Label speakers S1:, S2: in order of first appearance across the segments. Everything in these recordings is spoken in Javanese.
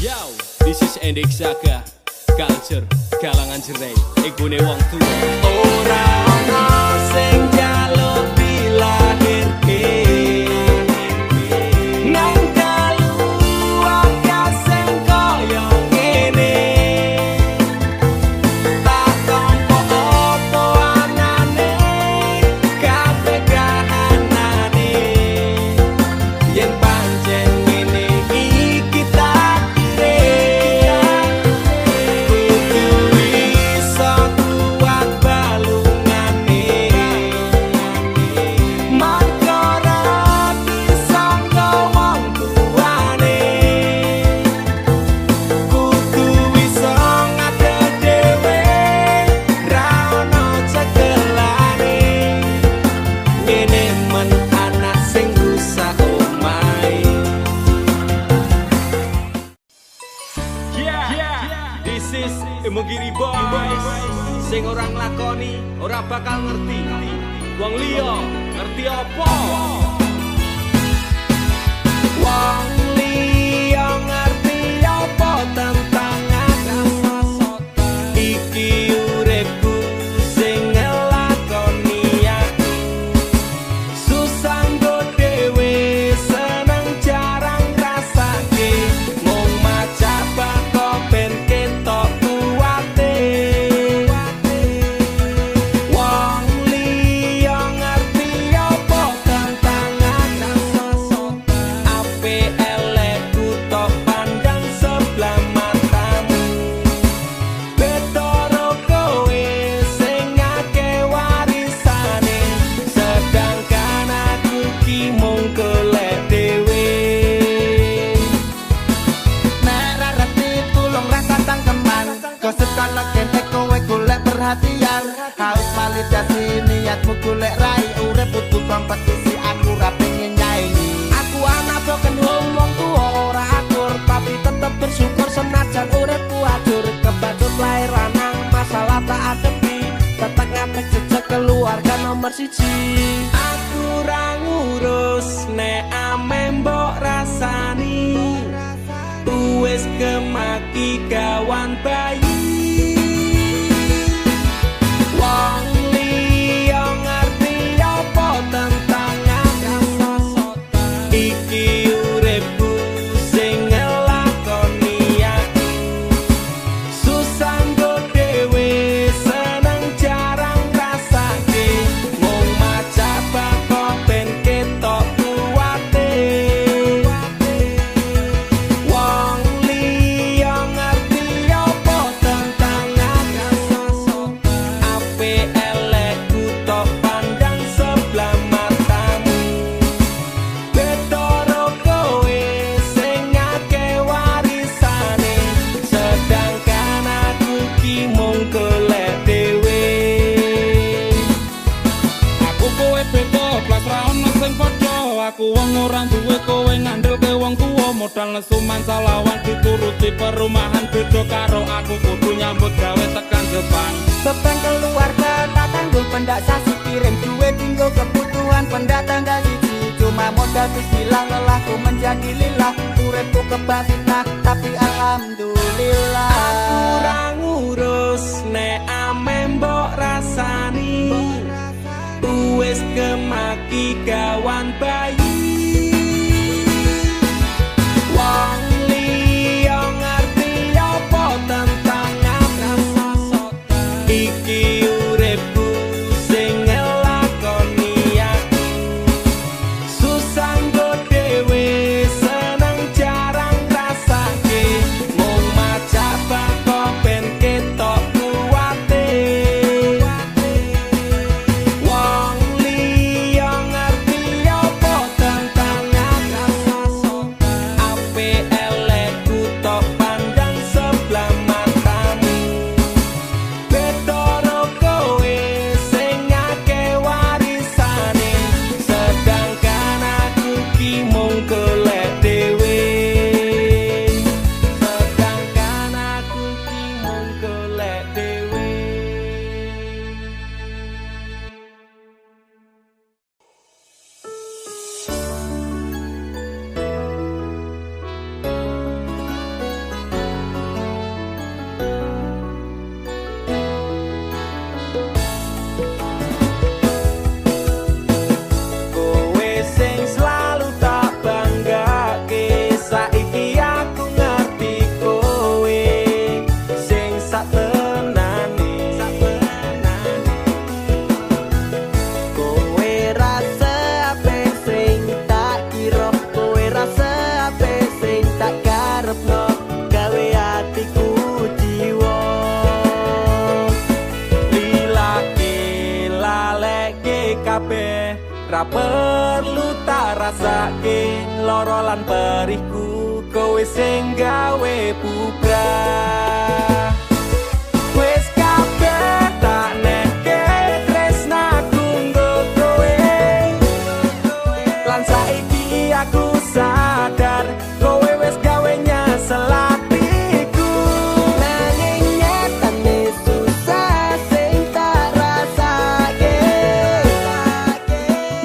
S1: Yo, this is Endek Saka, culture, kalangan cerai, egone wong tua.
S2: Ora ono sing jaluk dilahirke nang kaluwarga sing kaya ngene. Tak tampa apa anane kabeh kahanane yen pancen ngene iki takdire. Kudu iso kuat balungane marga ora disangka wong tuane. Kudu iso ngadeg dhewe ra ono cekelane ngene men anak sing rusak omahe. Yeah, this is Imogiri Boys. Sing orang lakoni ora bakal ngerti. Wong liya ngerti apa? Wong liya ngerti apa tentang aku. Iki uripku sing ngelakoni aku. Susah nggo dhewe seneng jarang rasake. Mung maca bako ben ketok kuwate. Wong liya ngerti apa tentang aku. Ape elekku tok pandang sebelah matamu. Betoro kowe sing akeh warisane, sedangkan aku ki mung golek dhewe. Nek ra reti tulung rasa tangkeman, gosip kana kentek kowe golek perhatian. Haus validasi niatmu golek rai, urip butuh kompetisi, aku ra pengen nyaingi. Aku anak broken home, wong tuwa ora akur, tapi tetep bersyukur senajan uripku hancur. Kebacut lair lanang, masalah tak adepi, tetep ngatek jejak keluarga nomor siji. Aku ra ngurus nek ame mbok rasani, wis kemaki kawan bayi. Wong liya ngerti apa tentang aku. Iki uripku sing ngelakoni aku. Susah nggo dhewe seneng jarang rasake. Mung maca bako ben ketok kuwate. Wong liya ngerti apa tentang aku. Ape elekku tok pandang sebelah matamu. Betoro kowe sing akeh warisane, sedangkan aku ki mung golek dhewe.
S3: Aku kowe beda, blas ra ono sing padha. Aku wong ora duwe, kowe ngandelke wong tuwa. Modal nesu mansalawan dituruti perumahan, beda karo aku kudu nyambut gawe tekan depan.
S2: Beban keluarga tak tanggung, pendak sasi kirim duit tinggal kebutuhan pendatang dan siji. Cuma modal bis hilang, lelahku menjadi lillah. Uripku kebak fitnah, tapi alhamdulillah. Aku ra ngurus nek ame mbok rasani, wis kemaki kawan bayi. Wong liya ngerti apa tentang aku. Iki uripku sing ngelakoni aku. Susah nggo dhewe seneng jarang rasake. Mung maca bako ben ketok kuwate. Wong liya ngerti apa
S3: Ra perlu tak rasake lara lan perihku, kowe sing gawe bubrah. Wes kabeh tak neke tresnaku nggo kowe, lan saiki aku sadar kowe wes gawe nyesel atiku.
S2: Nanging nyatane susah sing tak rasake,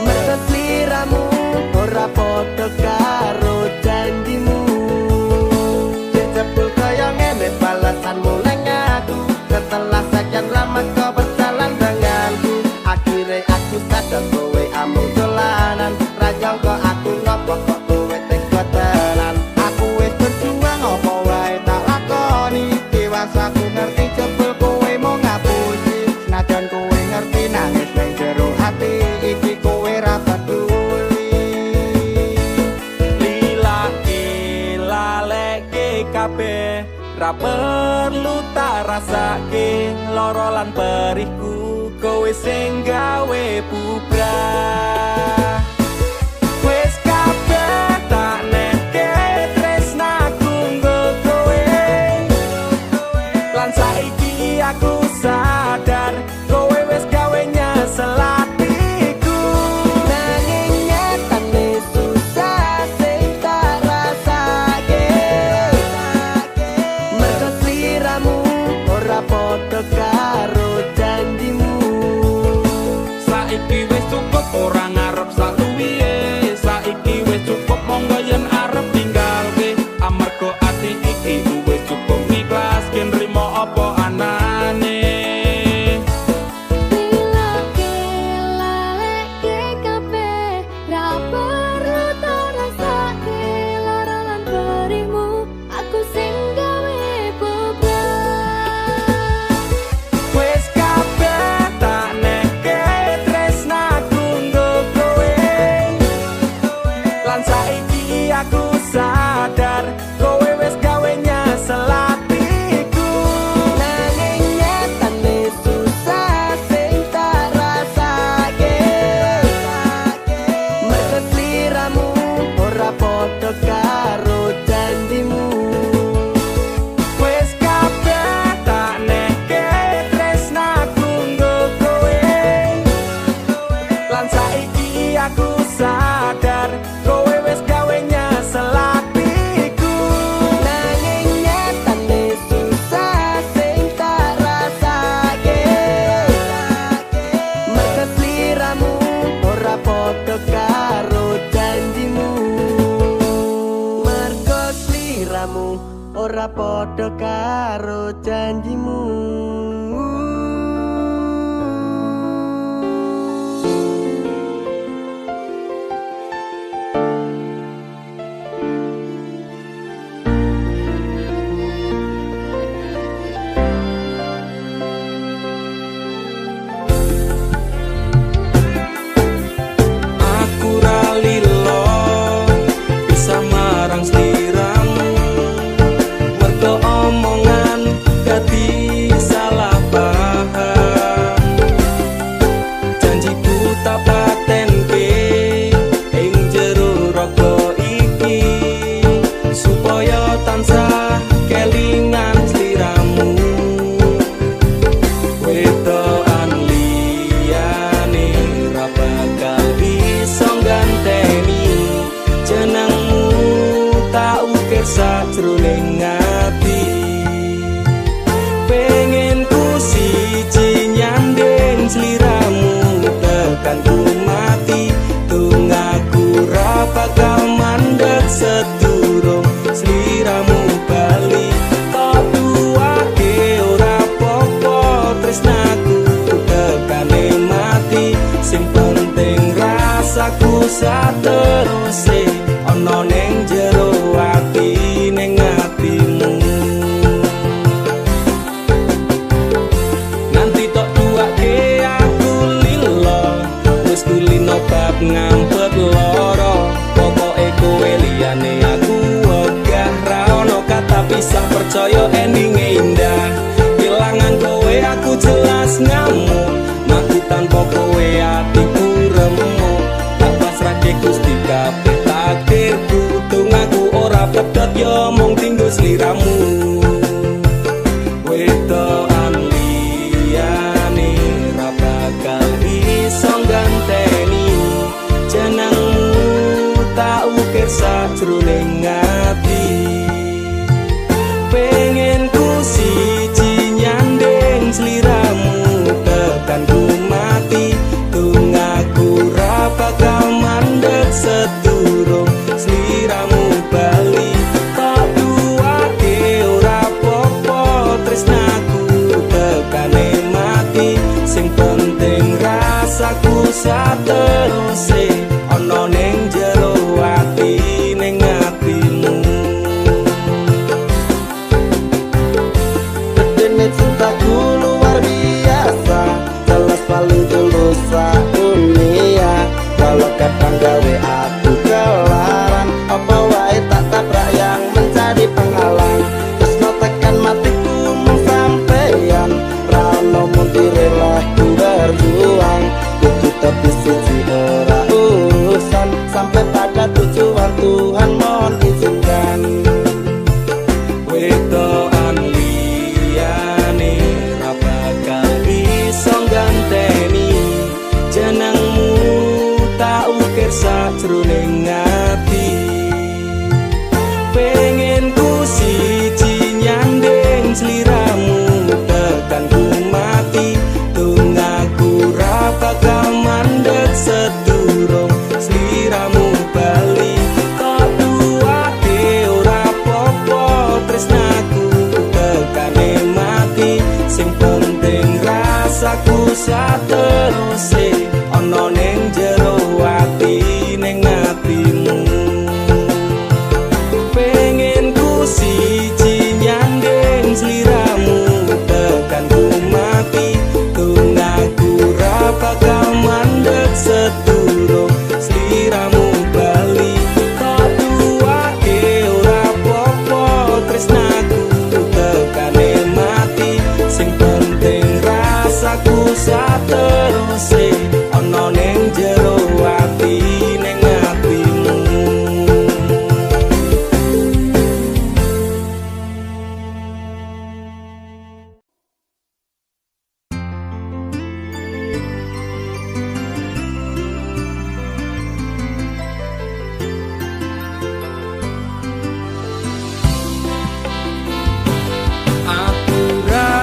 S2: mergo sliramu ora padha karo janjimu. Jejebul kaya ngene balasanmu nang aku, setelah sekian lama kau berjalan denganku. Akhirnya aku sadar kowe amung dolanan, ra nyangka aku nopo kok kowe tega tenan. Aku wis berjuang apa wae tak lakoni, dewasaku ngerti jebul kowe mau ngapusi. Senajan kowe ngerti nangis nang jero hati iki kowe ra peduli.
S3: Lilake laleke kabeh, ra perlu tak rasake lara lan perihku, kowe sing gawe bubrah. Wes kabeh tak neke tresnaku nggo kowe, lan saiki aku sadar kowe wes gawe nyesel atiku.
S2: Nanging nyatane susah sing tak rasake, mergo sliramu ora padha karo janjimu.
S3: Saiki wis cukup ora ngarep saluwihe, saiki wis cukup monggo yen arep tinggalke. Amarga ati iki wis cukup ikhlas yen nrimo apa anane.
S4: Lilake laleke kabeh, ra perlu tak rasake lara lan perihmu, aku sing gawe bebrah.
S3: Wes kabeh tak neke tresnaku nggo kowe, lan saiki aku sadar kowe wes gawe nyesel atiku.
S2: Nanging nyatane susah sing tak rasake, mergo sliramu ora padha karo janjimu.
S3: Wes kabeh tak neke tresnaku nggo kowe, lan saiki aku sadar kowe wes gawe nyesel atiku.
S2: Nanging nyatane susah sing tak rasake, mergo sliramu ora padha karo janjimu. Mergo sliramu ora padha karo janjimu.
S3: Aku ra lilo bisa marang sliramu, mergo omongan dadi salah paham. Janjiku tak patenke ing jero raga iki, supaya tansah kelingan sliramu. Wedokan liyane ra bakal bisa ngganteni jenengmu, tak ukir sajroning ati. Pengen ku siji nyanding sliramu tekan ku mati, tunggaku ra bakal mandeg sedurung sliramu bali. Tok duwake ora apa-apa tresnaku tekane mati, sing penting rasaku sateruse ana ning jero ati ning atimu. Nanti tok duwake aku lilo, wis kulino bab ngampet lara. Pokoke kowe liyane aku wegah, ra ono kata pisah, percaya endinge indah. Kelangan kowe aku jelas ngamuk, mati tanpa kowe atiku remuk.
S5: wedokan liyane ra bakal iso ganteni jenengmu tak ukir sajroning ati pengen ku siji nyanding sliramu tekan ku mati tunggaku ra bakal mandeg sedurung sliramu bali kok duwake ora popo tresnaku tekane mati sing penting rasaku sateruse ana ning jero ati ning atimu pengen ku siji nyanding sliramu tekan ku mati tunggaku ra bakal mandeg sedurung sliramu bali kok duwake ora popo tresnaku tekane mati sing penting rasaku sateruse ana ning jero ati ning atimu aku ra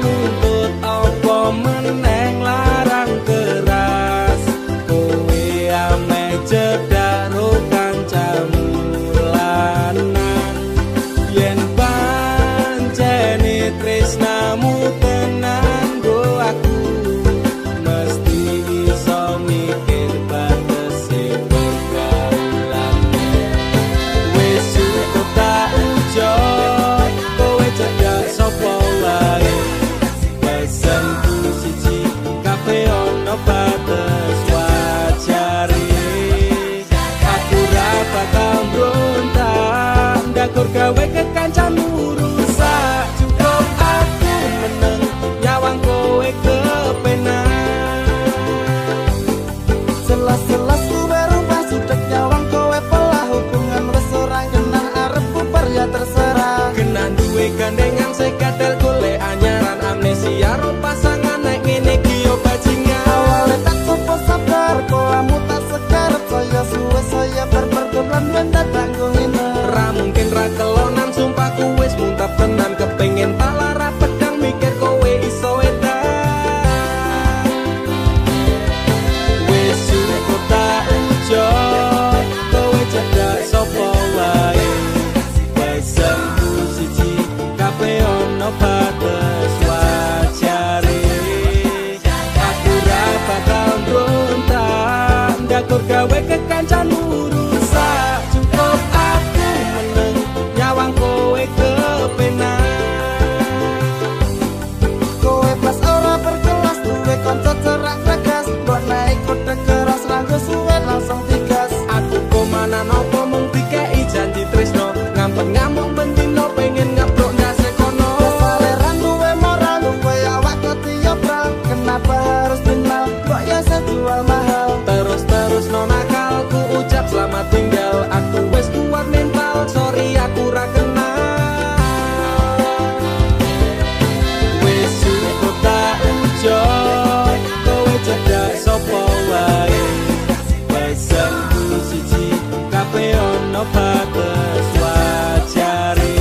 S5: nuntut apa meneng larang keras kowe ame cedak ro kancamu lanang yen pancene tresnamu tenan go aku mesti iso mikir batese pergaulan wis cukup tak ujo kowe cedak sapa wae pesenku siji kafe ono batas wajari aku ra bakal mbrontak ndakur gawe kekancamu rusak cukup aku meneng nyawang kowe kepenak
S2: Selas-selas kowe rumah sudek nyawang kowe pelah hubungan wis ora genah arep bubar ya terserah
S5: kenan duwe gandengan sekatel golek anyaran amnesia ro pasangan nek ngene iki yo bajingan
S2: awalnya tak sopo sabar koamu tak sekarep saya suwe saya berpergoblan mendat tanggo hina
S5: ra mungkin ra kelonan sumpahku wis muntap tenan kepengin palara pedang mikir kowe iso edan wis cukup tak ujo kowe cedak sapa wae pesenku siji kafe ono batas wajari aku ra bakal mbrontak ndakur gawe kekancamu rusak cukup aku meneng nyawang kowe kepenak
S2: kowe pas ora berkelas duwe kanca cerak tegas mbok naik kode keras ranggo suwe langsung digas
S5: aku komana nopo mung dikei janji tresno ngampet ngamuk bendino pengen ngeblok ndase kono
S2: saleran duwe moral duwe awak ketiobral kenapa harus kenal kok ya sejual mahal
S5: terus no nakalku ucap selamat tinggal aku wis kuat mental sorry aku ra kenal wis cukup tak ujo kowe cedak sapa wae pesenku siji kafe ono batas wajari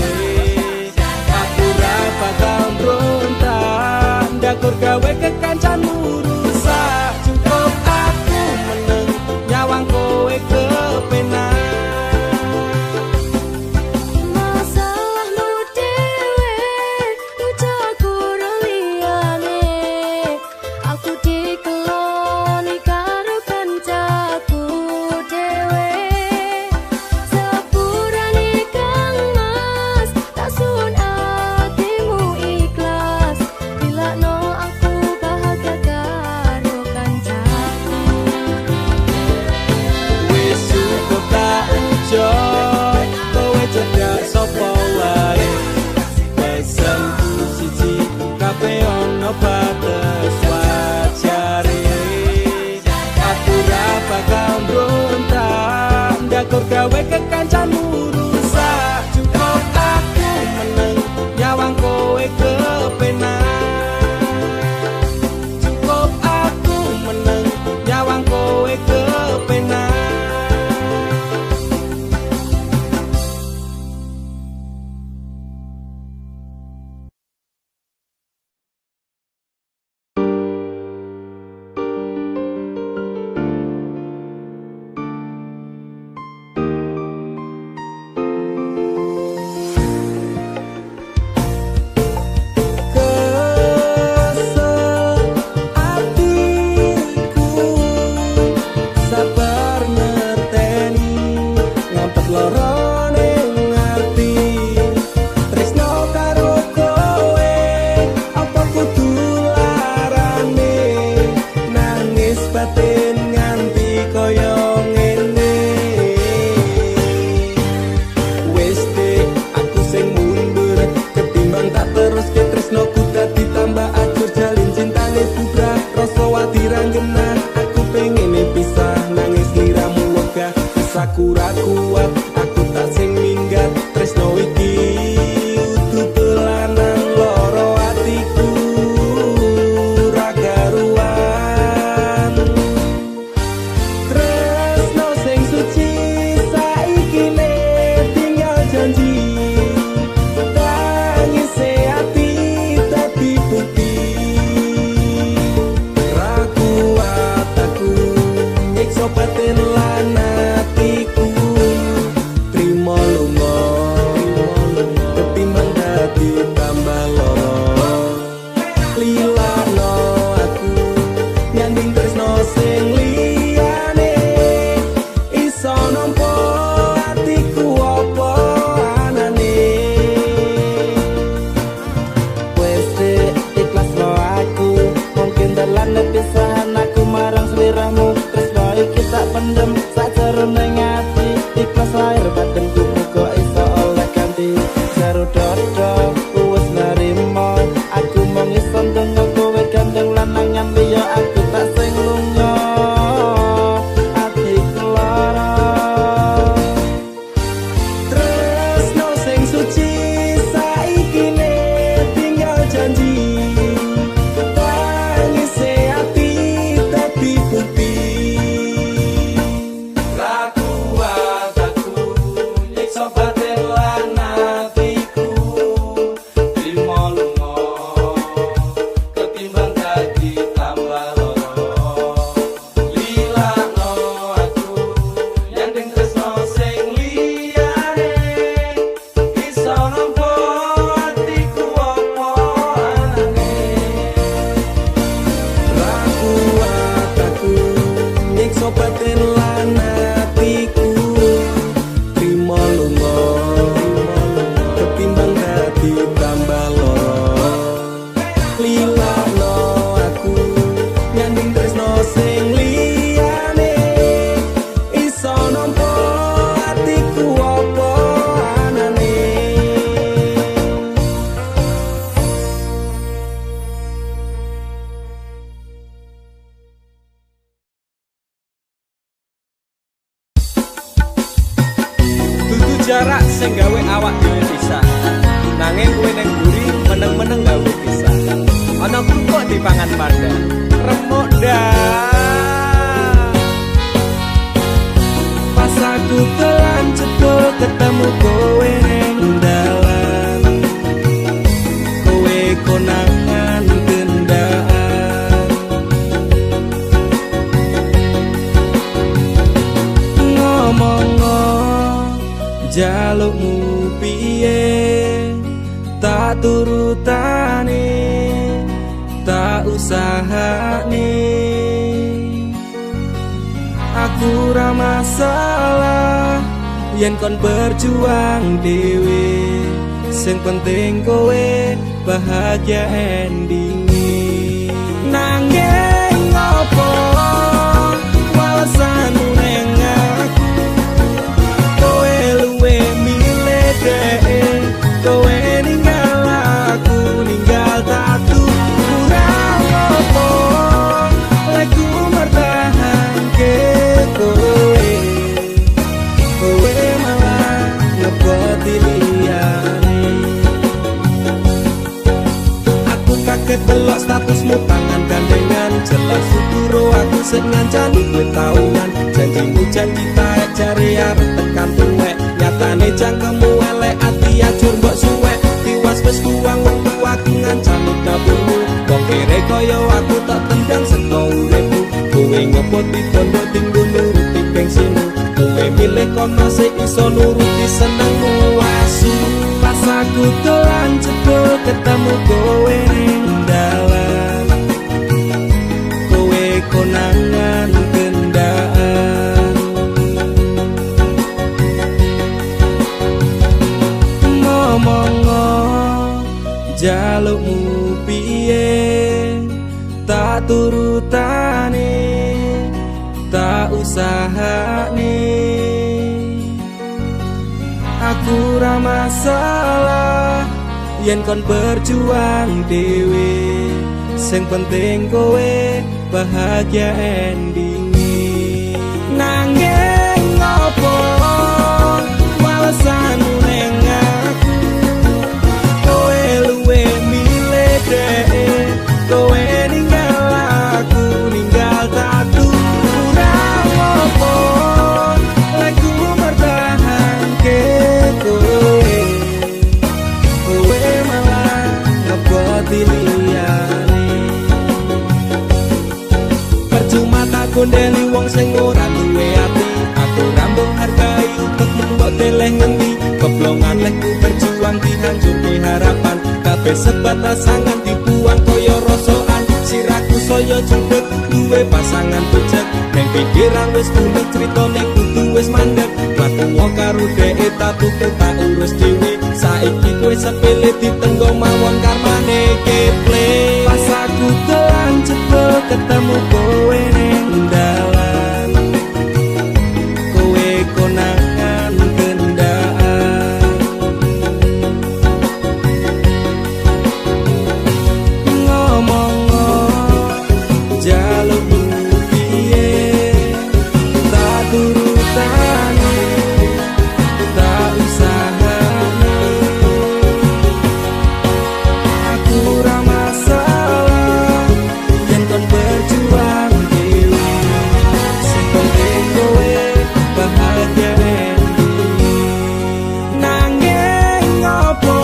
S5: aku ra bakal mbrontak ndakur gawe kekancamu rusak cukup aku meneng nyawang kowe kepenak
S4: Masalahmu dewe, ucaku liyane. Aku dikeloni karo kancaku dewe. Sepurane Kang Mas, tak sun atimu ikhlas. Dilakno aku bahagia karo kancaku.
S5: wis cukup tak ujo kowe cedak sapa wae pesenku siji kafe ono batas wajari aku ra bakal mbrontak ndakur gawe kekancamu rusak cukup aku tak turutane, tak usahane. Aku ra masalah yen kon berjuang dhewe, sing penting kowe bahagia endinge. Nanging ngopo walesanmu neng aku, kowe luwe milih dhek, kowe ninggal aku ninggal tatu. Kurang ngopo leku mertahanke kowe, kowe malah ngeboti liyane. Aku kaget delok statusmu tangan gandengan, jelas syukuro aku sing ngancani kowe tahunan. Janjimu janji taek jare arep tekan tuwek, nyatane cangkemmu elek ati ajur mbok suwek. Tiwas wis kuwang wektu aku ngancani dapurmu, wong kere kaya aku tak tendang seko uripmu. Kowe ngepoti bondo tinggo nuruti bengsinu, kowe milih kono sing iso nuruti senengmu asu. Pas aku dolan jebul ketemu kowe ning dalan, kowe konangan kendaan. Ngomong-ngo jalukmu piye, tak turutane, tak usahane. Aku ra masalah yen kon berjuang dhewe, sing penting kowe bahagia endinge. Nanging ngopo walesanmu neng aku, kowe luwe milih dhek, kowe ninggal aku ninggal tatu. Kurang ngopo leku mertahanke kowe, kowe malah ngeboti liyane. Percuma tak gondeli wong sing ora duwe ati, aku rambung hargai untukmu mbok deleh ngendi. Keblongan lekku berjuang dihancurke harapan, kabeh sebatas sangan dibuang kaya rosokan. Siraku saya jemput duwe pasangan bejek, neng pikiran wis kuning critane kudu wis mandek. Matuwa karo dhek tatu tak urus dhewe, saiki kowe sepele ditenggo mawon karmane keple. Pas aku dolan jebul ketemu kowe ning dalan, kowe konangan kendaan. Ngomong-ngo jalukmu piye, tak turutane, tak usahane. Aku ra masalah yen kon berjuang dhewe, sing penting kowe bahagia endinge. Nanging ngopo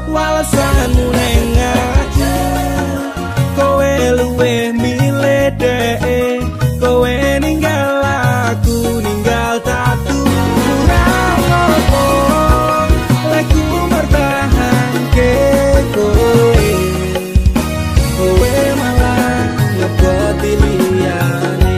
S5: walesanmu neng aku, kowe luwe milih dhek, kowe ninggal aku ninggal tatu. Kurang ngopo leku mertahanke kowe, kowe malah ngeboti liyane.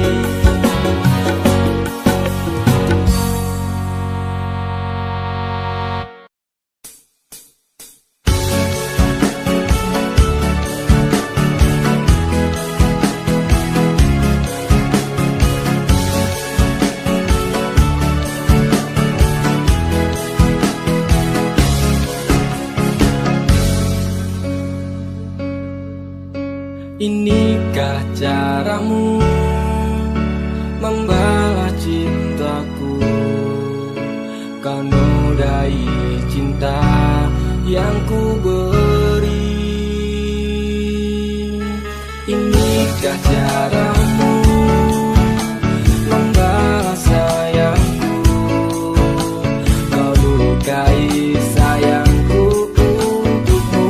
S5: Inikah caramu membalas cintaku, kau nodai cinta yang ku beri. Inikah caramu membalas sayangku, kau lukai sayangku untukmu.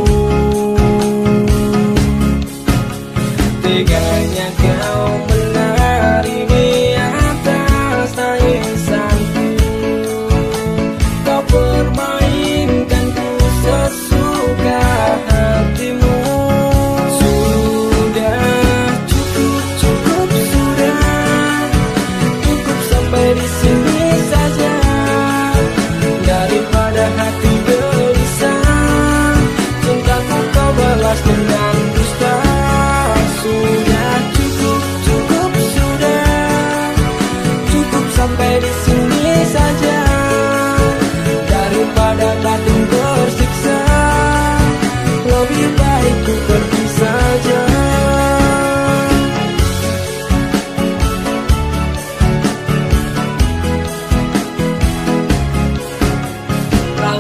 S5: Teganya kau menarimi atas tangisanku, kau permainkanku sesuai balas dengan dusta. Sudah cukup, cukup sudah, cukup sampai di sini saja. Daripada batin tersiksa, lebih baik ku pergi saja.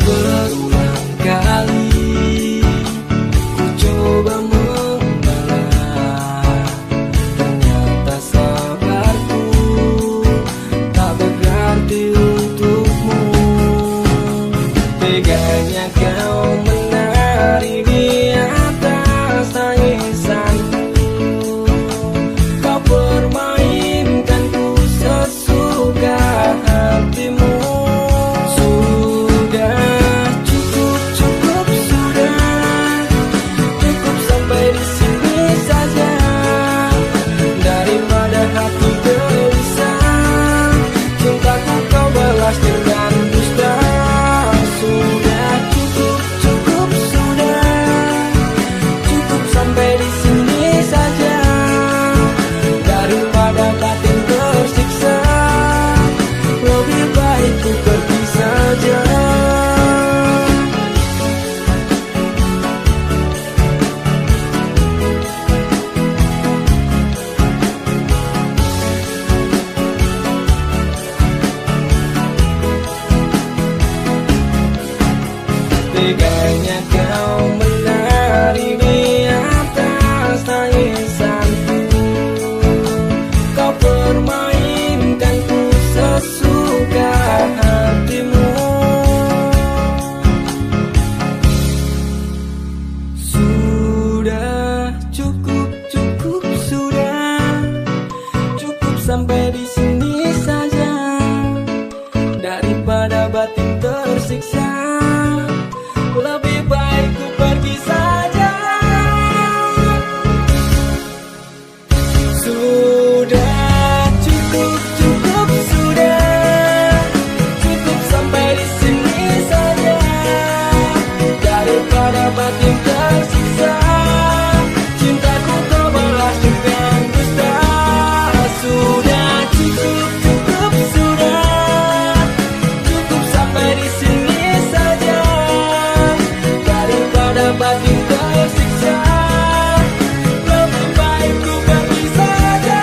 S5: Berulang kali ku coba membalas, ternyata sabarku tak berarti untukmu. Teganya kau menari di atas tangisanku, kau permainkanku sesuka hatimu. Dengan dusta. Sudah cukup, cukup sudah, cukup sampai di sini saja. Daripada batin tersiksa, lebih baik ku pergi saja. Teganya kau menari di atas tangisanku, kau permainkanku sesuka hatimu. Sudah cukup, cukup sudah, cukup sampai di sini saja. Daripada batin tersiksa, lebih baik ku pergi saja. Sudah cukup, cukup sudah, cukup sampai di sini saja. Daripada batin tersiksa, cintaku kau balas dengan dusta. Sudah cukup, cukup sudah, cukup sampai di sini saja. Batin tersiksa, lebih baik ku pergi saja.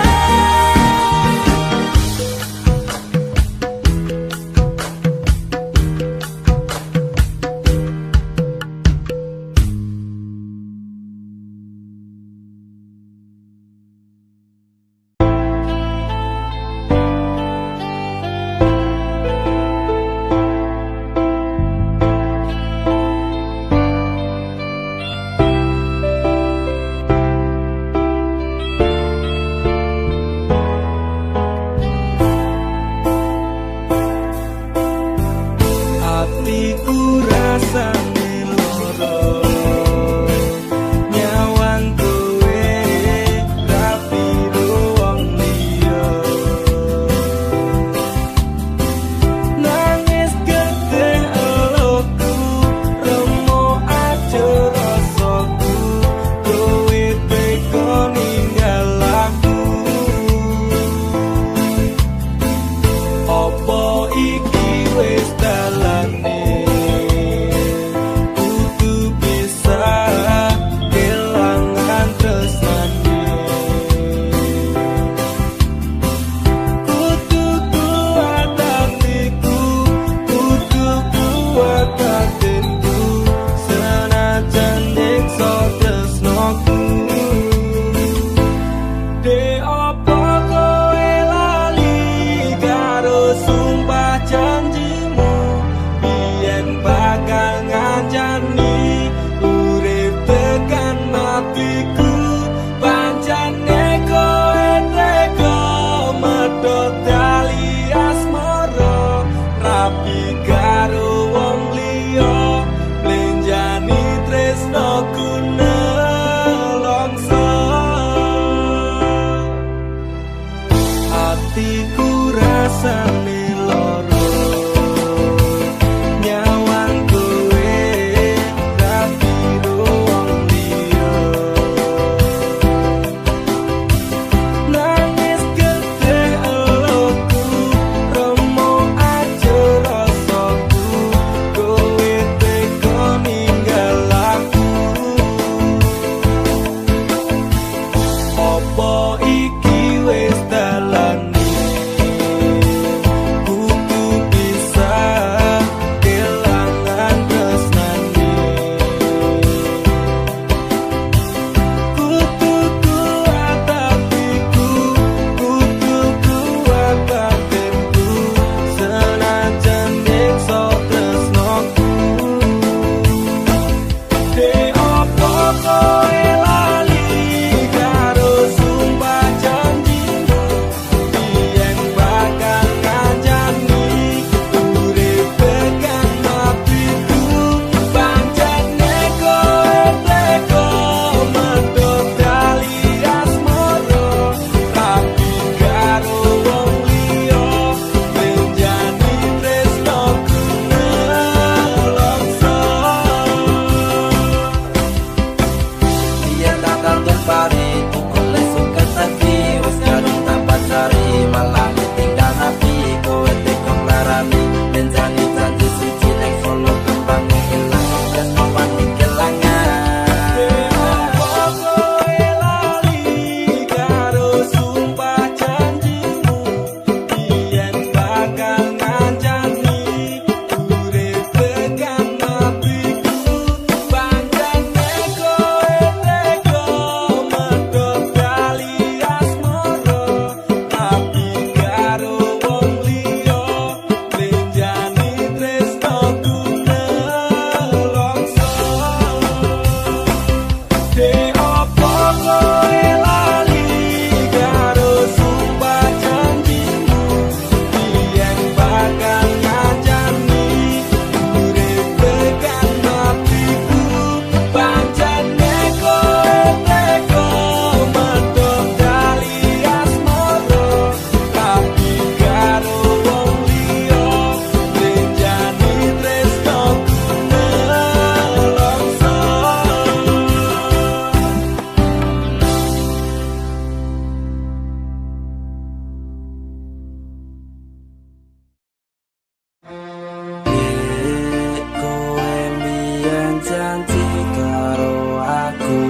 S5: janji karo aku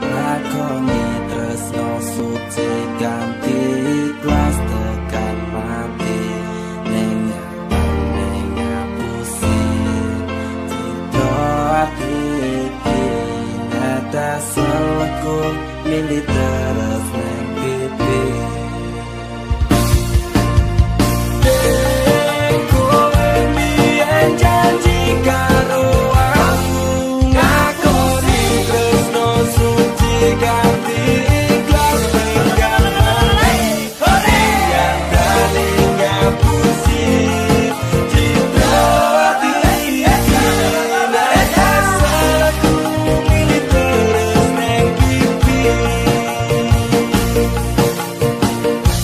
S5: lakoni tresno suci ganti ikhlas tekan mati ning nyatane ngapusi cinta ati iki nada salahku milih terus neng pipi. Janji karo aku ngakoni tresno suci ganti ikhlas tekan mati yang tadi ngapusi cinta hati iki nek asalku milih terus neng pipi.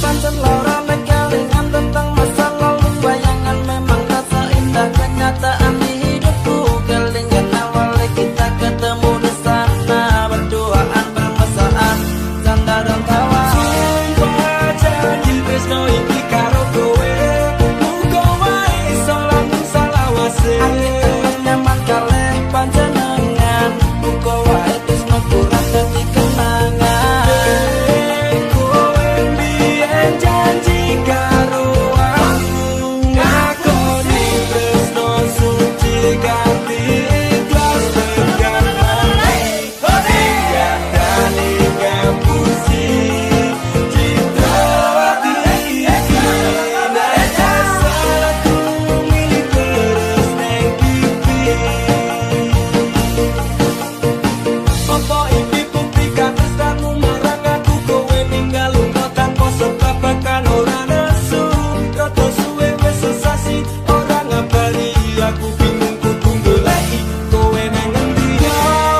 S5: Pancen lara nek kelingan tentang masa lalu bayangan memang rasa indah kenyataan di hidupku kelingan awal kita ketemu di sana berduaan bermesraan canda dan tawa sumpah janji tresno iki karo kowe muga wae iso langsung salawase angin nyaman kalih panjenengan muga wae tresno kurang dadi kenangan kowe mbiyen janji karo aku ngakoni tresno suci ganti ikhlas tekan mati yang tadi ngapusi cinta hati iki nek asalku milih terus neng pipi. Apa iki bukti katresnamu marang aku kowe ninggal lunga tanpa sebab bahkan ora nesu rada suwe wis sesasi ora ngabari aku bingung kudu goleki kowe nang endi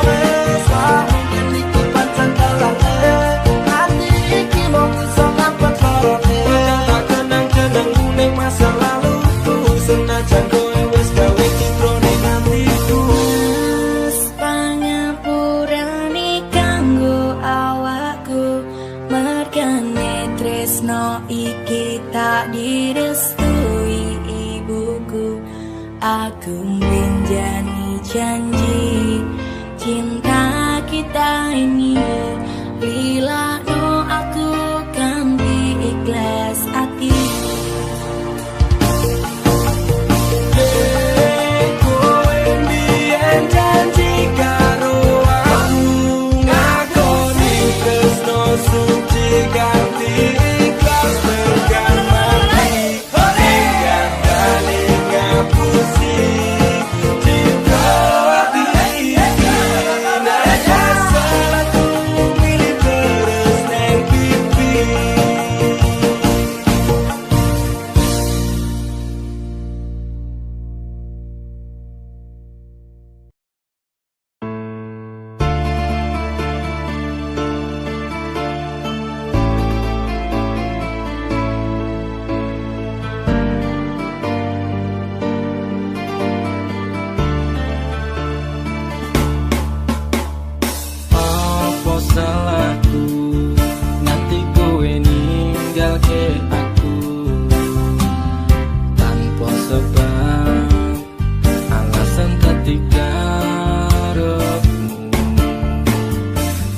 S5: wis mungkin iki pancen dalane ati iki mung iso ngapet lorone tak kenang-kenangmu ning masa lalu senajan kowe wis gawe citrane nantiku.
S4: Pangapurane kanggo awakku mergane tresno iki tak direstui ibuku aku menjani janji cinta kita ini lila no aku ganti ikhlas hati.
S5: Kowe mbiyen janji karo aku ngakoni tresno suci ganti ikhlas tekan mati yang tadi ngapusi cinta hati iki nek asalku milih terus neng pipi. Apa salahku nanti kowe ninggalke aku tanpa sebab alasan ketika rohmu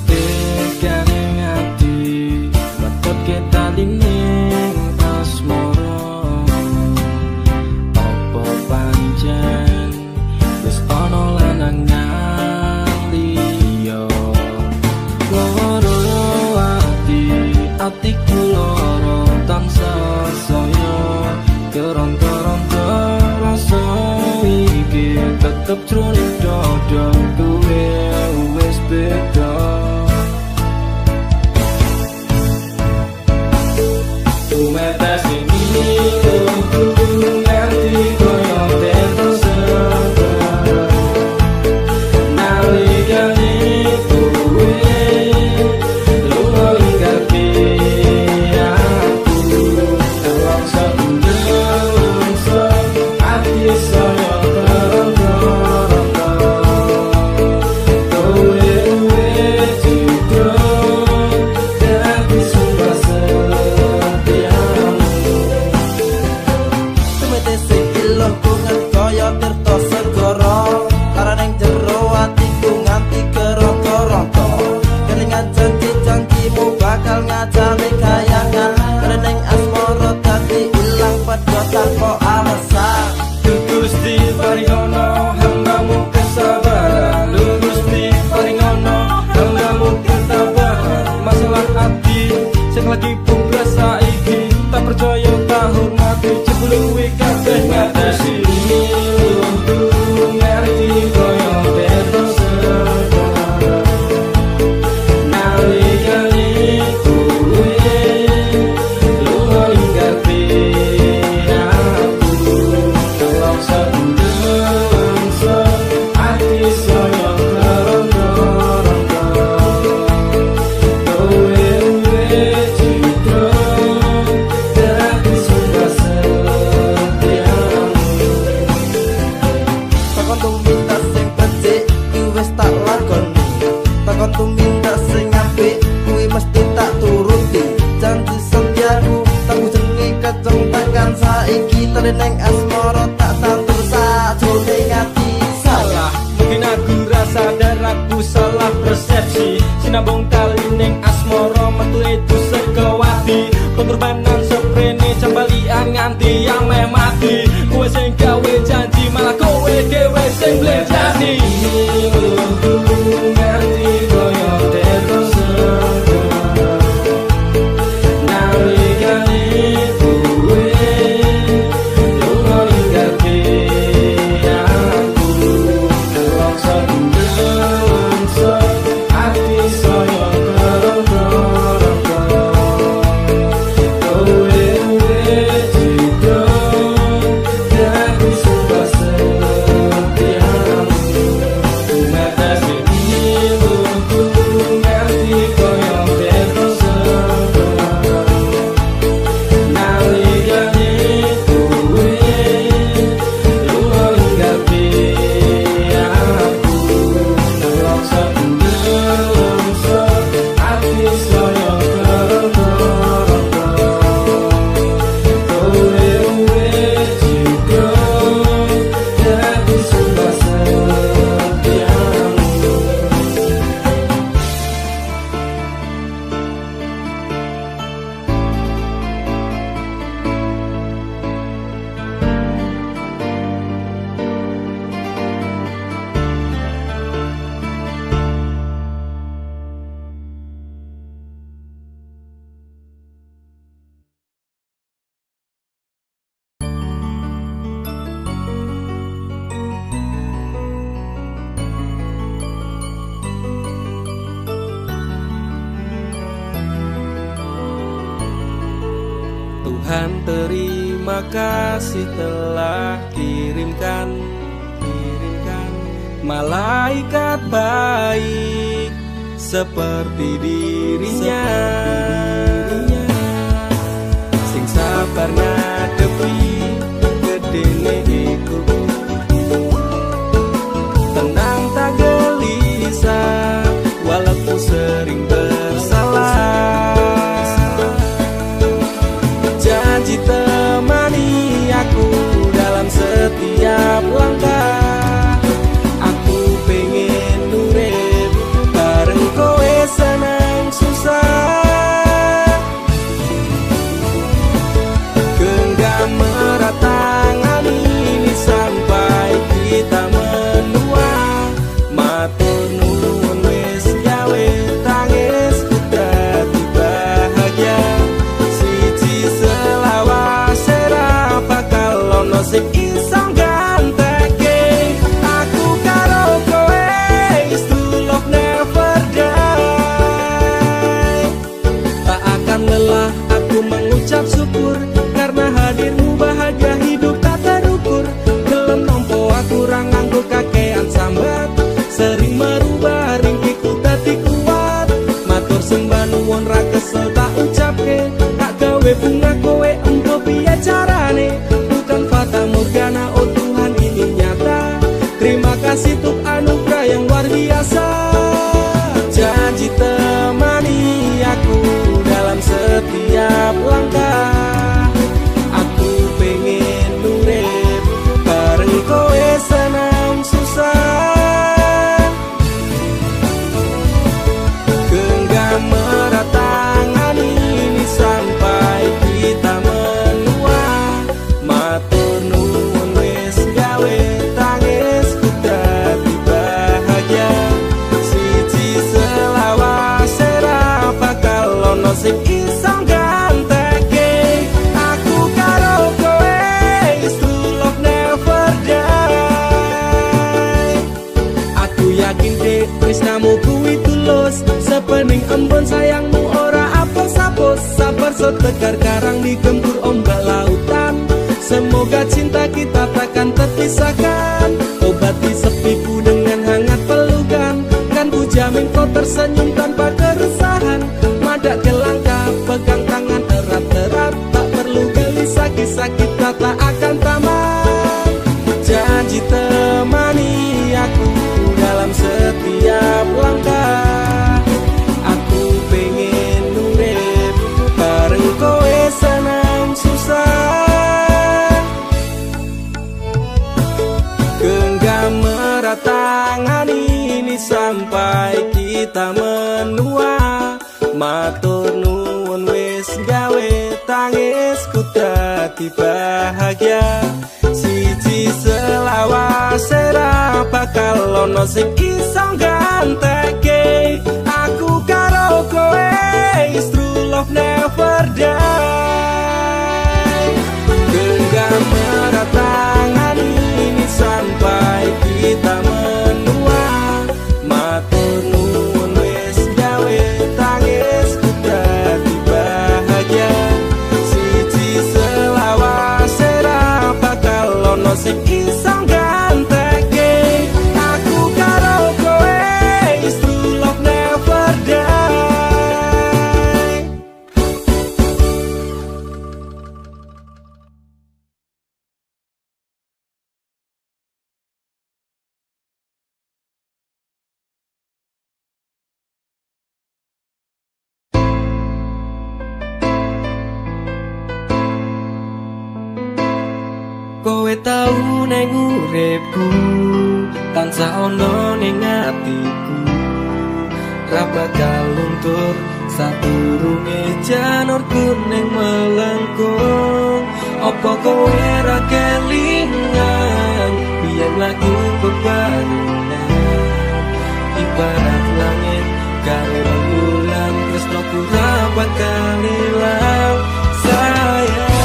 S5: tekane ngati metot kita lining asmara apa pancen wis ana lanangan liya loro atiku loro tansah saya keronto-ronto rasa iki tetep jroning dada kowe wis beda. Tumetes ini nganti koyo teto sebar nalikane kowe lunga ingkati aku dalam sebelum hati saya terang-terang kowe sadar aku salah persepsi. Sinabung kali ning asmara metu itu sekawati. Pengorbanan seprene cembalian nganti yang meh mati. Kowe sing gawe janji malah kowe dhewe sing blenjani. Nganti koyo terus Tuhan terima kasih telah kirimkan malaikat baik seperti dirinya, sing sabar ngadepi gedene iku, tenang tak gelisah walaupun sering bersalah. Janji temani aku dalam setiap langkah. Aku pengen urip bareng kowe senang susah. Genggam erat tangan ini sampai kita menua. Matur nuwun wis gawe tangis dadi bahagia. Sing iso ganteke aku karo kowe is to love never die. Tak akan lelah aku mengucap syukur karena hadirmu bahagia hidup tak terukur. Gelem nompo aku ra nganggo kakean sambat, sering merubah ringkiku dadi kuat. Matur sembah nuwun ra kesel tak ucapke, tak gawe bunga kowe engko piye carane. Fata Morgana, oh Tuhan ini nyata. Terima kasih untuk anugerah yang luar biasa. Janji temani aku dalam setiap langkah. Aku pengen urip bareng kowe senang susah. Genggam erat tangan ini sampai kita menua. Matur nuwun wis gawe tangis dadi bahagia. Siji selawase ra bakal ono sing iso ganteke aku karo kowe is to love never die. Aku yakin dek tresnamu kuwi tulus, sepening embun sayangmu ora apes-apes. Sabar setegar karang digempur ombak lautan. Semoga cinta kita takkan terpisahkan. Obati sepiku dengan hangat pelukan. Kan ku jamin kau tersenyum tanpa keresahan. Madak ke langkah, pegang tangan erat-erat. Tak perlu gelisah, kisah kita tak akan tamat. Janji temani aku dalam setiap langkah. Aku pengen urip bareng kowe senang susah. Genggam erat tangan tangan ini sampai kita menua. Matur nuwun wis gawe tangisku dadi bahagia. Siji selawase ra bakal ono sing iso ganteke aku karo kowe. Is true love never die. Genggam erat tangan ini sampai kita menua. Matur nuwun wis gawe tangisku dadi bahagia. Siji selawase ra bakal ono sing iso ganteke aku karo kowe. Is true love never die. Kowe tau ning uripku, tansah ono ning atiku. Ra bakal luntur sadurunge janur kuning melengkung. Apa kowe ra kelingan biyen lagu bebarengan. Ibarat langit karo rembulan, tresnoku ra bakal ilang sayang.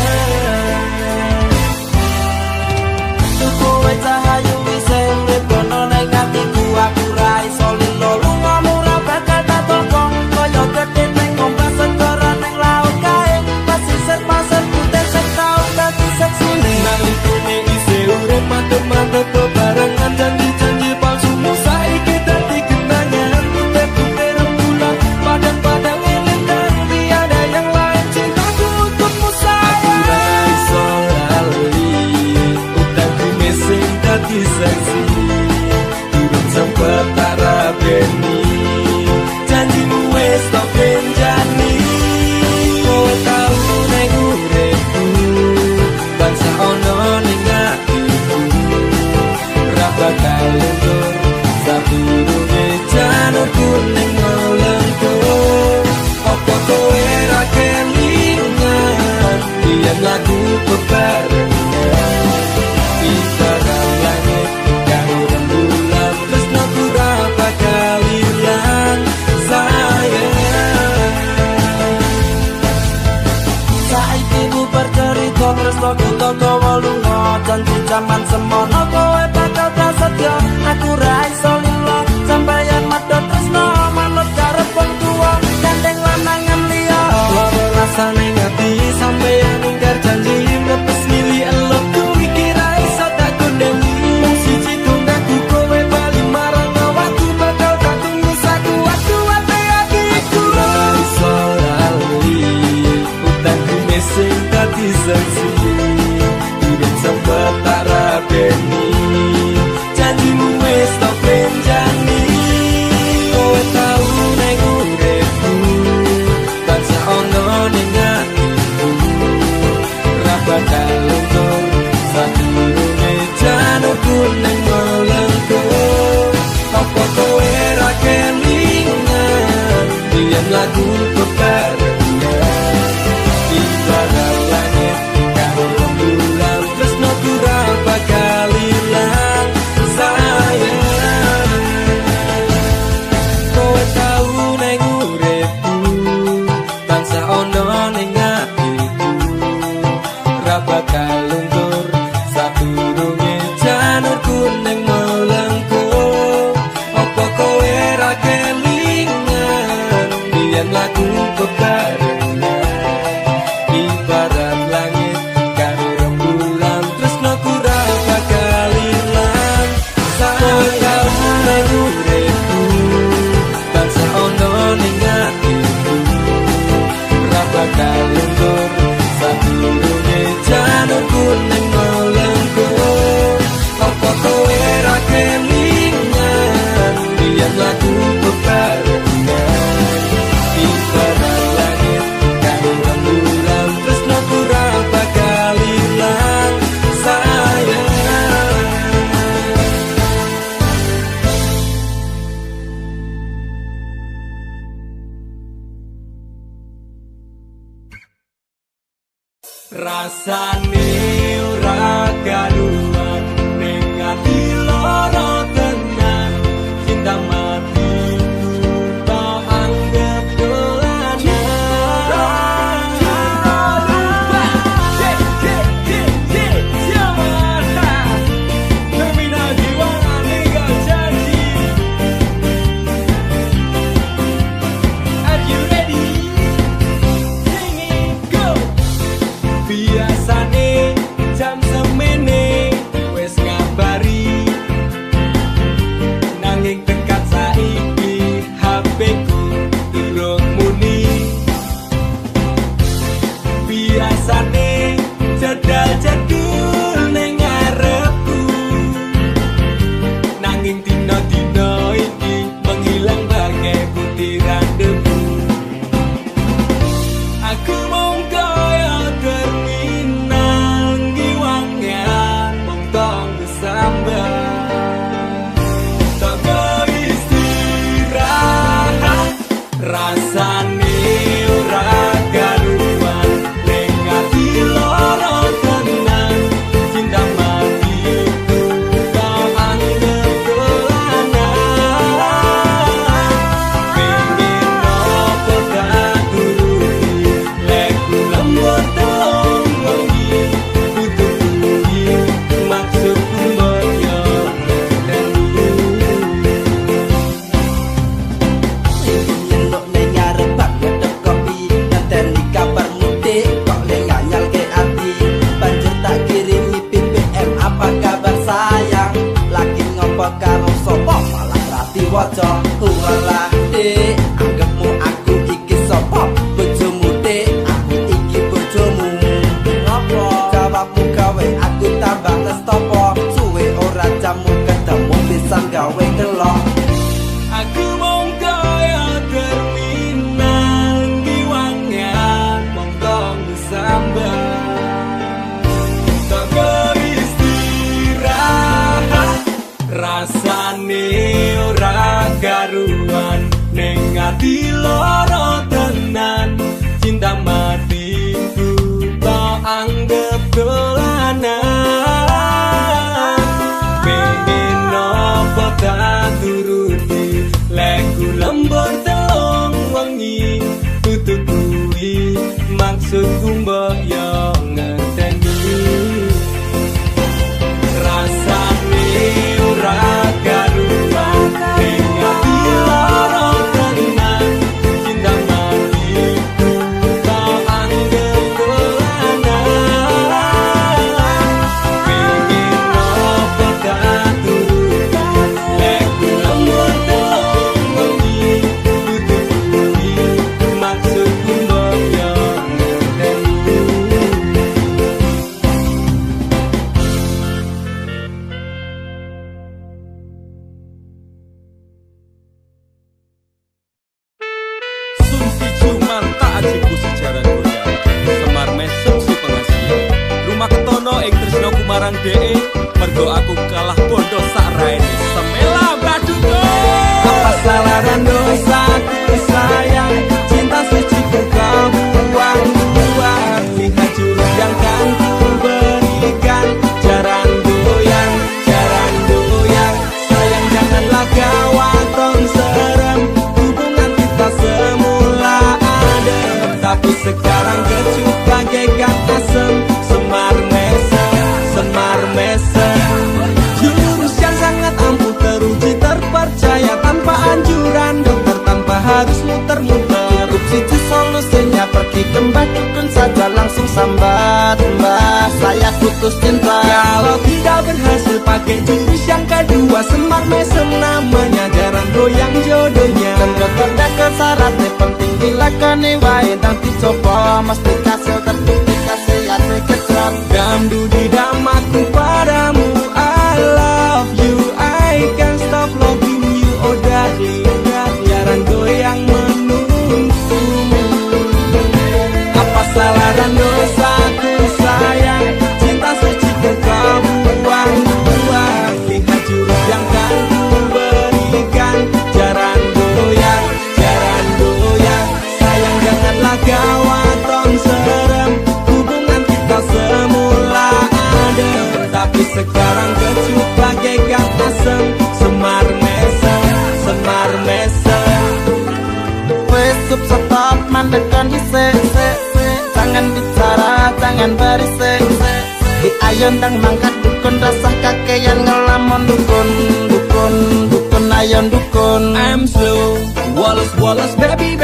S2: Kowe cahayu sing lebono ning atiku, aku ra iso lilo lungamu ra bakal tak tokong. Kaya gedhe ning ombak segara ning laut kae, pasisir putih sing tau dadi seksi.
S5: Nang kene isih urip mantep-mantep bebarengan, janji-janji palsumu saiki dadi kenangan. Putih-putih rembulan, padang-padang elintang, tiada yang lain cintaku untukmu sayang. Aku ra iso lali utangku sing dadi seksi. Durung sempet tak rabeni, janjimu wis tak benjani. Kowe tau ning uripku, bangsa ono ning atiku. Ra bakal luntur sadurunge janur kuning melengkung. Apa kowe ra kelingan biyen lagu bebarengan. Ibarat langit karo rembulan, tresnoku ra Rasane ora karuan ning ati loro tenan cinta mati tak anggap dolanan terminal jiwa ninggal janji. Are you ready? Singing go. Biasane jam semene wes ngabari nanging tekat saiki HP ku durung muni. Biasane jadal-jadul ning ngarepku nanging dina-dina iki menghilang bagai butiran debu. Aku mung kaya terminal ngiwangan mung tong sambat tak beristirahat. Rasane ora karuan ning ati loro tenan cinta matiku tak anggap dolanan. Pengen apa tak turuti lek lembut telung wengi kututuhi maksudku moyo
S2: Nyendok ning ngarepan ngedep kopi ngenteni kabar mudik kok le nganyal ke ati banjur tak kirimi BBM apa kabar sayang lagi ngopo karo sapa malah rati waca walah dek anggapmu aku iki sapa bojomu dek aku iki bojomu ngopo jawabmu gawe aku tambah ngestopo suwe ora jamu ketemu pisan gawe kelok.
S5: Aku mung kaya terminal ngiwangan mung tong sambat tak beristirahat. Rasane ora karuan ning ati loro tenan cinta matiku tak anggap dolanan. Pengen apa tak turuti lek lembur telung wengi kututuhi maksudku mbok yo ngerteni. Rasane ora karuan ning ati loro tenan cinta matiku tak anggap dolanan. Pengen apa tak turuti lek lembur telung wengi kututuhi maksudku mbok yo ngerteni. Sumsi cuman tak ajiku sejarah goyang Semar mesem si pengasian Rumah ketono ing tresno kumarang DE mergo aku kalah bondo sak raine semela baduko.
S2: Apa salaran dosaku sayang cinta suci ku kau buang-buang lihat jurus yang kan ku berikan jaran goyang sayang janganlah kau atong serem hubungan kita semula adem tapi sekarang kecut bagaikan asem semar mesem jurus yang sangat ampuh teruji terpercaya tanpa anjuran dokter tanpa harus muter-muter siji solusinya pergi ke mbah dukun saja langsung sambat mbah saya putus cinta. Kalau tidak berhasil pakai jurus yang kedua semar mesem namanya jaran goyang jodohnya dan dokter dak syaratnya penting dilakoni wae dan dicoba mesti kasil terbukti kesehatan kecap gamdu di damaku padamu I love you I can't stop loving you oh darling jaran goyang menunggumu. Apa salaran dosaku sayang cinta suci ku kau buang-buang lihat jurus yang kan ku berikan jaran goyang sayang janganlah kau atong serem hubungan kita tekan isik. Jangan bicara, jangan berisik. Di ayon tang mangkat dukun rasah kakean ngelamun dukun. Dukun ayon dukun.
S5: I'm slow, Wallace baby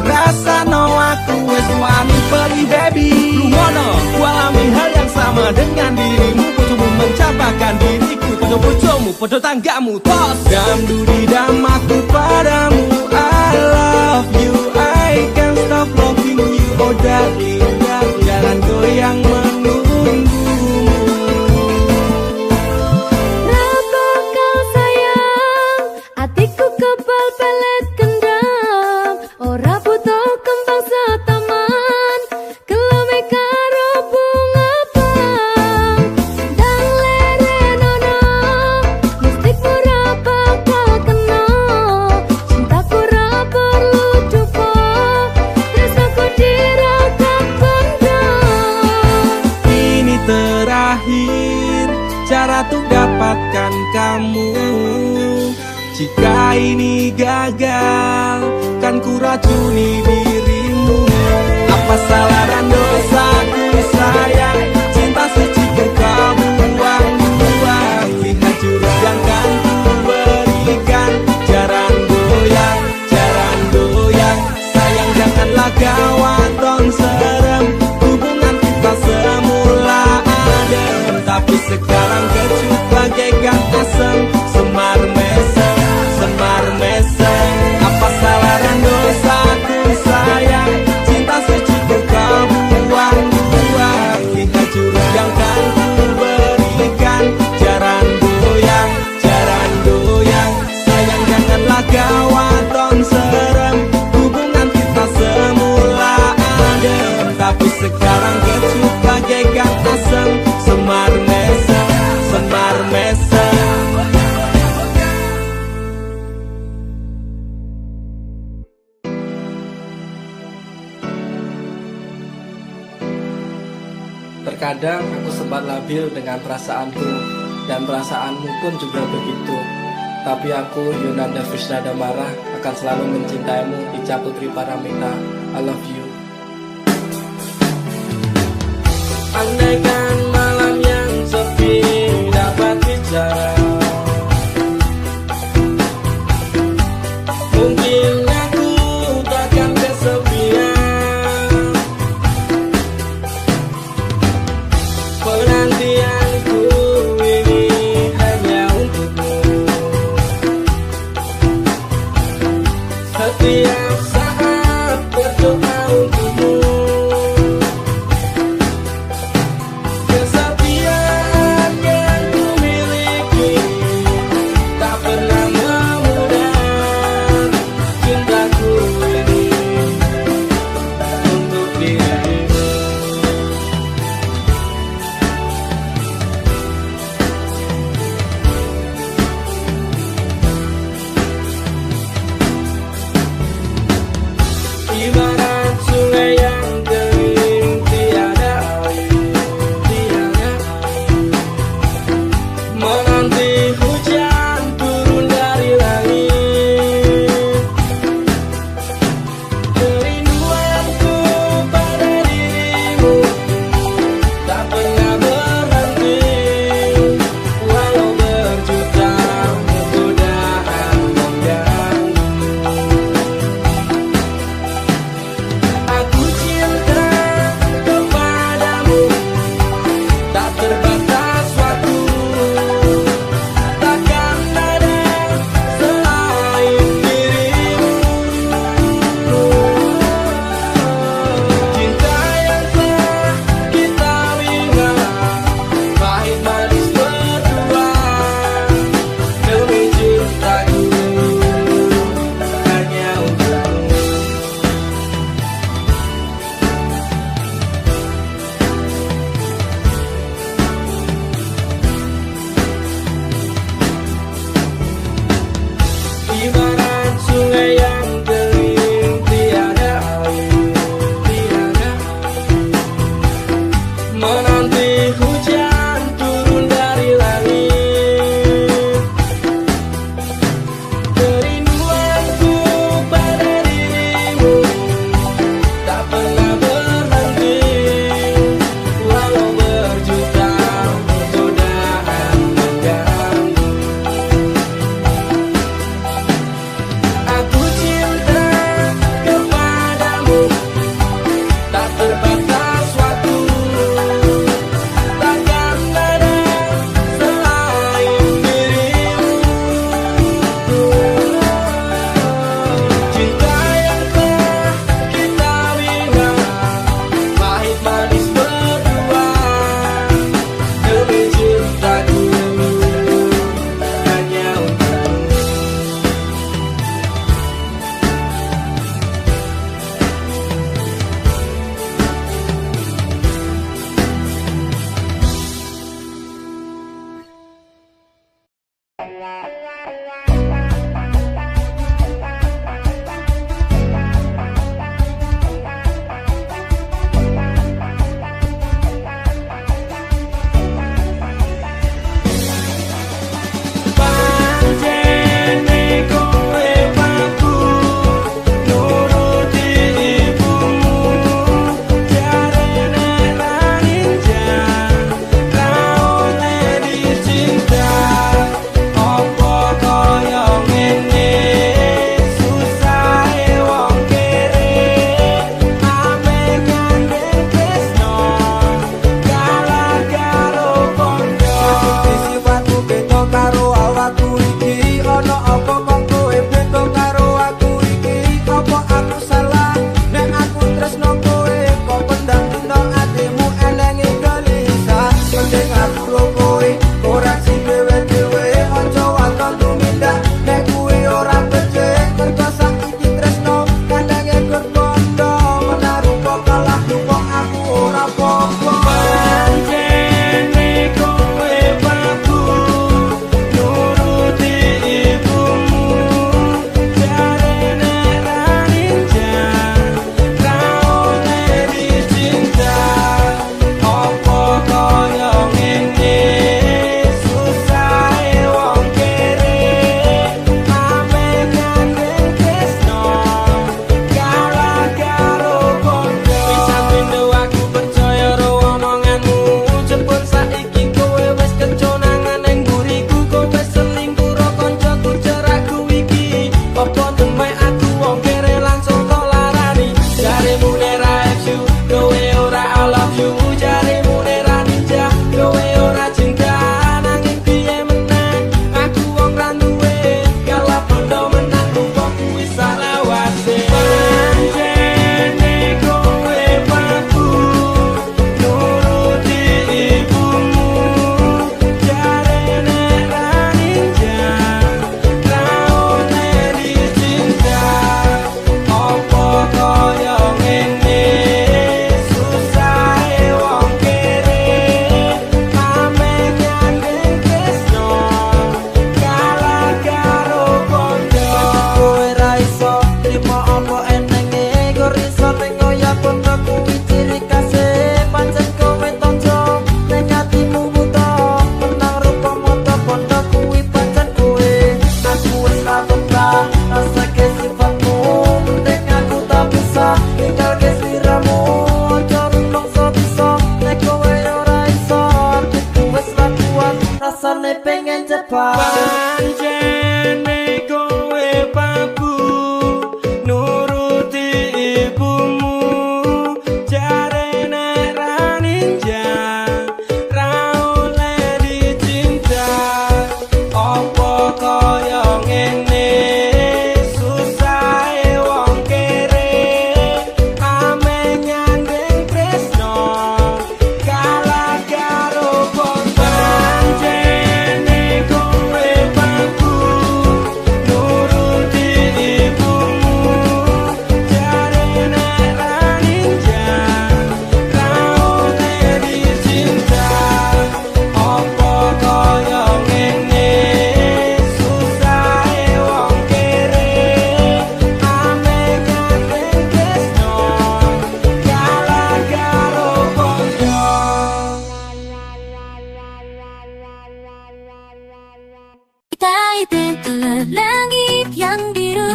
S5: rasa no aku wis wani pergi baby. Lu ngono, ku alami hal yang sama dengan dirimu. Bojomu mencapakan diriku, bojomu podo tanggamu tos. Damdu di damaku padamu, I love you, I can't stop loving you. Oh darling, jangan goyang menunggumu.
S4: Rapa kau sayang, hatiku kebal pelet kendam. Ora butuh kembang setaman, kelome karo bunga pang. Dang lerenono, mistik ora bakal kena. Cintaku ora perlu dupo, tresnaku dirakat pendam.
S5: Ini terakhir cara untuk dapatkan kamu. Jika ini gagal, kan ku racuni dirimu. Apa salah dan dosaku sayang, cinta suci kau buang-buang. Lihat jurus yang kan ku berikan, jaran goyang, sayang janganlah kau waton serem. Hubungan kita semula adem, tapi sekarang kecut bagaikan asem. Semar mesem, apa salah dan dosaku sayang, cinta suci kau buang-buang. Lihat jurus yang kan ku berikan, jaran goyang, sayang janganlah kau waton serem. Hubungan kita semula adem, tapi sekarang kecut bagaikan asem. Semar mesem.
S6: Terkadang aku sempat labil dengan perasaanku, dan perasaanmu pun juga begitu. Tapi aku, Yunanda Fisnada Marah, akan selalu mencintaimu, Ica Putri Paramita. I love you.
S5: Andaikan malam yang sepi dapat bicara, mungkin aku takkan kesepian. Penantianku ini hanya untukmu. Setiap saat berdoa untukmu. Kesetiaan yang ku miliki tak pernah memudar. Cintaku ini untuk dirimu.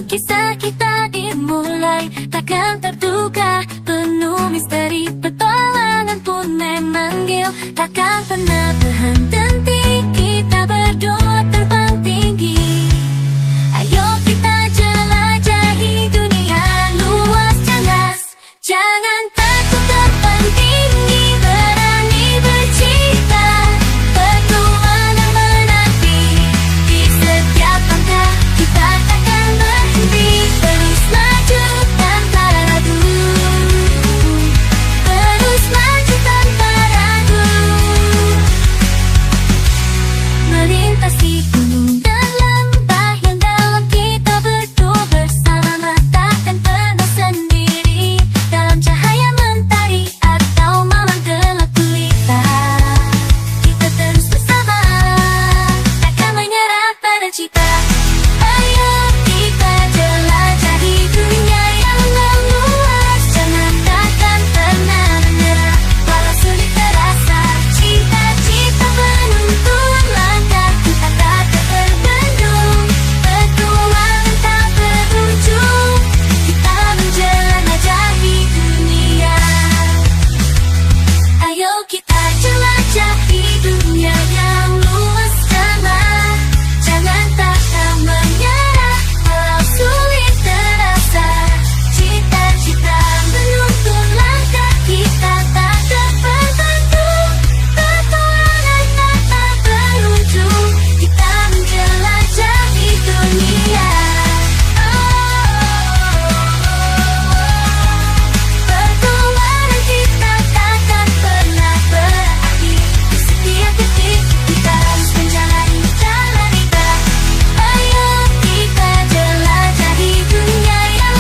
S4: kisah kita dimulai, takkan terduga, penuh misteri, petualangan pun memanggil. Takkan pernah berhenti, kita berdua terbang tinggi. Ayo kita jelajahi dunia luas, jangan takut terbang tinggi, berani bercita, perjuangan menanti. Di setiap langkah kita takkan berhenti, terus maju tanpa ragu, terus maju tanpa ragu. Melintasi gunung dan lembah yang dalam, kita berdua bersama, takkan pernah sendiri. Dalam cahaya mentari atau malam gelap gulita, kita terus bersama, takkan menyerah pada cita. Ayo kita jelajahi dunia yang luas, jangan takkan pernah menyerah, walau sulit terasa. Cita-cita menuntun langkah kita takkan terbendung, petualangan tak berujung, kita menjelajahi dunia. Ayo kita jelajahi dunia yang luas, jangan takkan menyerah, walau sulit terasa. Cita-cita menuntun langkah kita tak terbentung, petualangan tak berujung, kita menjelajahi dunia. Perjuangan kita takkan pernah berakhir, di setiap detik kita harus menjalani jalan kita. Ayo kita jelajahi dunia yang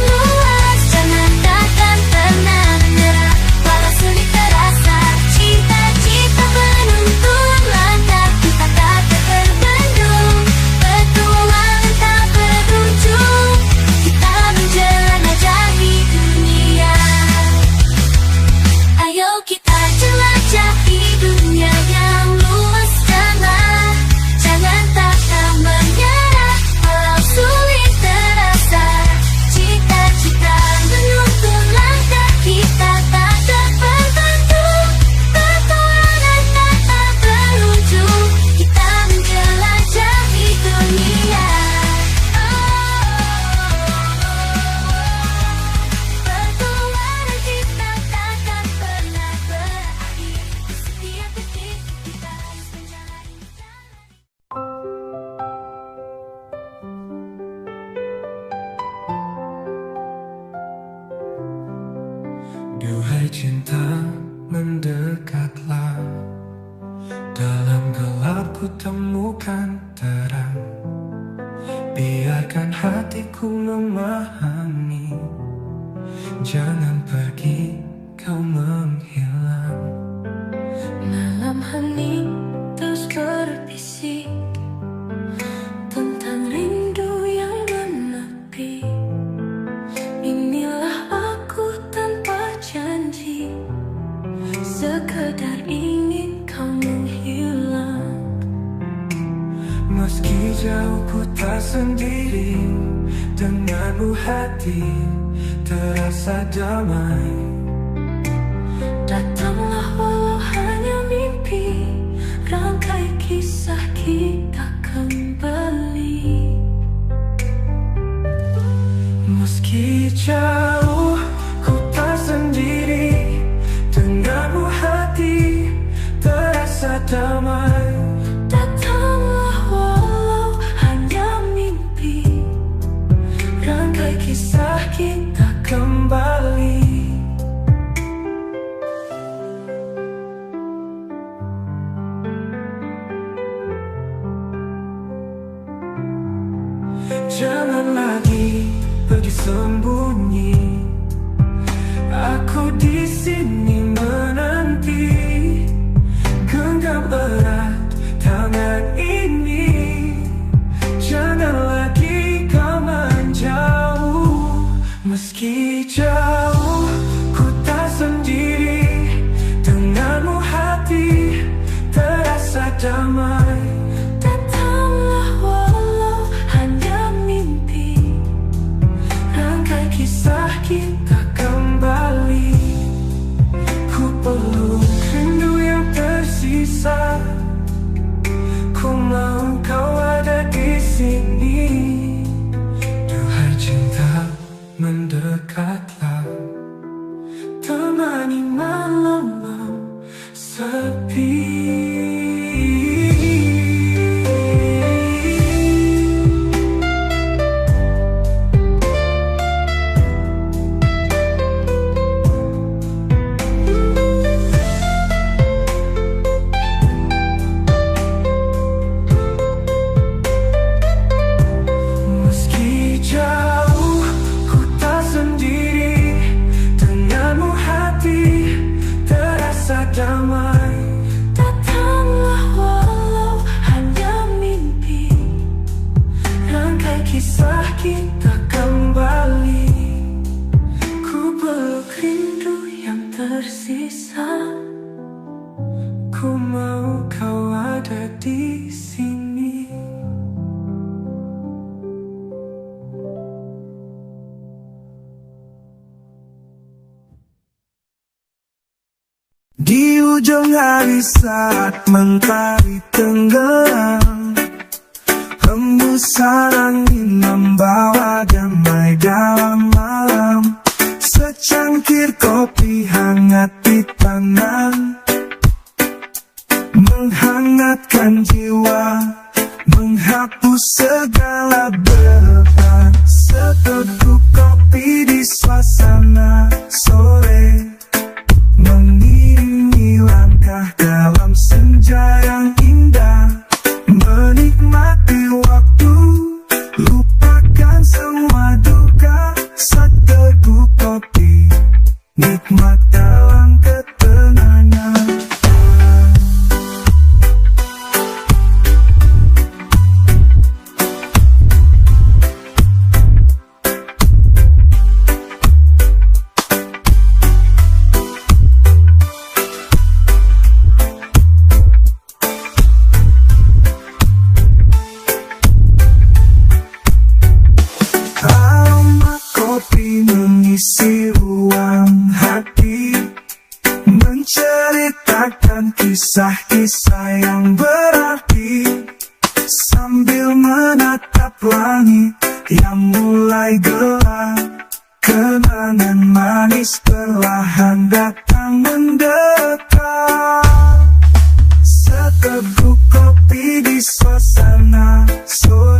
S4: luas, jangan takkan pernah menyerah, walau sulit terasa. Cita-cita menuntun langkah kita takkan terbendung, petualangan tak berujung, kita menjelajahi dunia. Ayo kita jelajahi dunia yang luas, jangan takkan menyerah, walau sulit terasa. Cita-cita menuntun langkah kita tak terbentung, petualangan tak berujung, kita menjelajahi dunia. Perjuangan kita takkan pernah berakhir, di setiap detik kita harus menjalani jalan.
S5: Duhai cinta, mendekatlah. Dalam gelap ku temukan terang. Biarkan hatiku memahami. Jangan pergi, kau menghilang.
S4: Malam hening terus berbisik tentang rindu yang menepi. Inilah aku tanpa janji, sekedar ingin kau menghilang.
S5: Meski jauh ku tak sendiri, denganmu hati terasa damai.
S4: Datanglah walau hanya mimpi, rangkai kisah kita kembali.
S5: Meski jauh ku tak sendiri, denganmu hati terasa damai.
S4: Datanglah walau hanya mimpi,
S5: Rangkai kisah kita kembali. Jangan lagi pergi sembunyi, aku di sini menanti. Genggam erat tangan ini, jangan lagi kau menjauh. Meski jauh ku tak sendiri, denganmu hati terasa damai.
S4: datanglah walau hanya mimpi, kisah kita kembali. Ku peluk rindu yang tersisa. Ku mau kau ada di sini. Duhai cinta, mendekatlah, temani malam-malam sepi. Meski jauh, ku tak sendiri. Denganmu hati terasa damai. Datanglah walau hanya mimpi. Rangkai kisah kita kembali. Ku peluk rindu yang tersisa. Ku mau kau ada di sini.
S7: Di ujung hari saat mentari tenggelam, hembusan angin membawa damai dalam malam. Secangkir kopi hangat di tangan, menghangatkan jiwa, menghapus segala beban. Seteguk kopi di suasana sore, mengiringi langkah dalam senja yang indah. Menikmati waktu, lupakan semua duka. Seteguk kopi, nikmat dalam ketenangan. Aroma kopi mengisi ruang hati, menceritakan kisah-kisah yang berarti. Sambil menatap langit yang mulai gelap, kenangan manis perlahan datang mendekat. Seteguk kopi di suasana sore,